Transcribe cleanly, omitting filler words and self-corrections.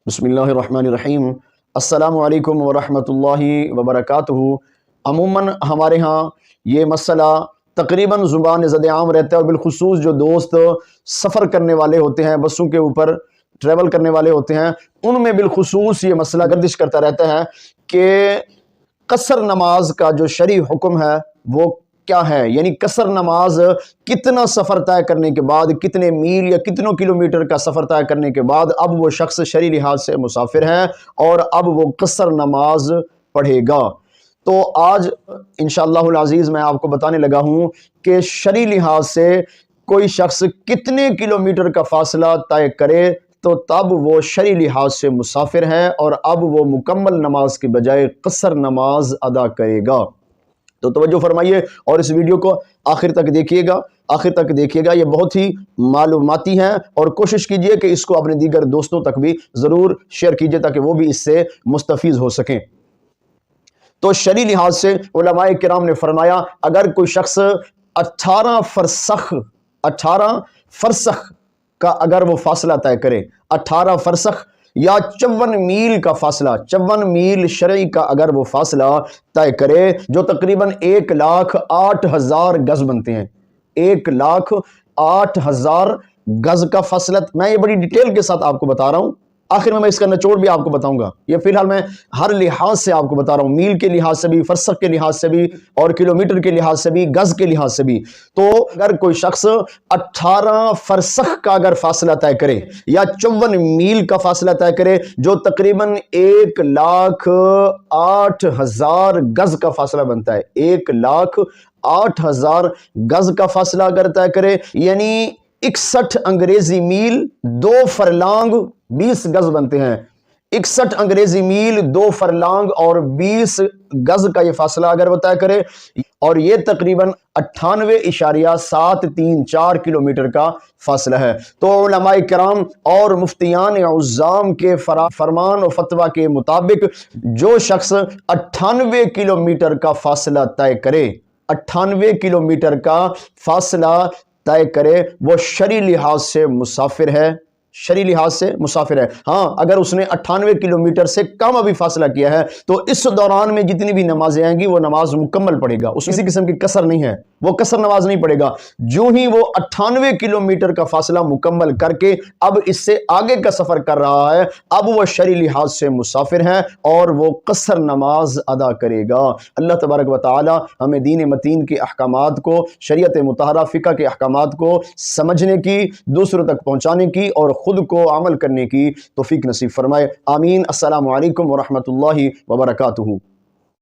بسم اللہ الرحمن الرحیم۔ السلام علیکم ورحمۃ اللہ وبرکاتہ۔ عموماً ہمارے ہاں یہ مسئلہ تقریباً زبان زد عام رہتا ہے، اور بالخصوص جو دوست سفر کرنے والے ہوتے ہیں، بسوں کے اوپر ٹریول کرنے والے ہوتے ہیں، ان میں بالخصوص یہ مسئلہ گردش کرتا رہتا ہے کہ قصر نماز کا جو شرعی حکم ہے وہ کیا ہے، یعنی قصر نماز کتنا سفر طے کرنے کے بعد، کتنے میل یا کتنوں کلومیٹر کا سفر طے کرنے کے بعد اب وہ شخص شرعی لحاظ سے مسافر ہے اور اب وہ قصر نماز پڑھے گا۔ تو آج انشاءاللہ العزیز میں آپ کو بتانے لگا ہوں کہ شرعی لحاظ سے کوئی شخص کتنے کلومیٹر کا فاصلہ طے کرے تو تب وہ شرعی لحاظ سے مسافر ہے اور اب وہ مکمل نماز کے بجائے قصر نماز ادا کرے گا۔ تو توجہ فرمائیے اور اس ویڈیو کو آخر تک دیکھیے گا، یہ بہت ہی معلوماتی ہے، اور کوشش کیجئے کہ اس کو اپنے دیگر دوستوں تک بھی ضرور شیئر کیجئے تاکہ وہ بھی اس سے مستفیض ہو سکیں۔ تو شرعی لحاظ سے علماء کرام نے فرمایا اگر کوئی شخص 18 فرسخ کا اگر وہ فاصلہ طے کرے، 18 فرسخ یا 54 میل کا فاصلہ، 54 میل شرعی کا اگر وہ فاصلہ طے کرے، جو تقریباً 1,08,000 گز بنتے ہیں، 1,08,000 گز کا فاصلہ۔ میں یہ بڑی ڈیٹیل کے ساتھ آپ کو بتا رہا ہوں، آخر میں اس کا نچوڑ بھی آپ کو بتاؤں گا۔ یہ فی الحال میں ہر لحاظ سے آپ کو بتا رہا ہوں، میل کے لحاظ سے بھی، فرسخ کے لحاظ سے بھی، اور کلومیٹر کے لحاظ سے بھی، گز کے لحاظ سے بھی۔ تو اگر کوئی شخص 18 فرسخ کا اگر فاصلہ طے کرے یا 54 میل کا فاصلہ طے کرے، جو تقریباً 1,08,000 گز کا فاصلہ بنتا ہے، 1,08,000 گز کا فاصلہ اگر طے کرے، یعنی 61 انگریزی میل 2 فرلانگ 20 گز بنتے ہیں، 61 انگریزی میل 2 فرلانگ اور 20 گز کا یہ فاصلہ اگر وہ طے کرے، اور یہ تقریباً 98.734 کلومیٹر کا فاصلہ ہے۔ تو علماء کرام اور مفتیان عظام کے فرمان و فتویٰ کے مطابق جو شخص 98 کلومیٹر کا فاصلہ طے کرے، 98 کلومیٹر کا فاصلہ طے کرے، وہ شرعی لحاظ سے مسافر ہے، شرعی لحاظ سے مسافر ہے۔ ہاں اگر اس نے 98 کلومیٹر سے کم ابھی فاصلہ کیا ہے تو اس دوران میں جتنی بھی نمازیں آئیں گی وہ نماز مکمل پڑھے گا، اس کسی قسم کی قصر نہیں ہے، وہ قصر نماز نہیں پڑھے گا۔ جو ہی وہ 98 کلومیٹر کا فاصلہ مکمل کر کے اب اس سے آگے کا سفر کر رہا ہے، اب وہ شرعی لحاظ سے مسافر ہے اور وہ قصر نماز ادا کرے گا۔ اللہ تبارک و تعالی ہمیں دین متین کے احکامات کو، شریعت مطہرہ فقہ کے احکامات کو سمجھنے کی، دوسروں تک پہنچانے کی اور خود کو عمل کرنے کی توفیق نصیب فرمائے۔ آمین۔ السلام علیکم ورحمۃ اللہ وبرکاتہ۔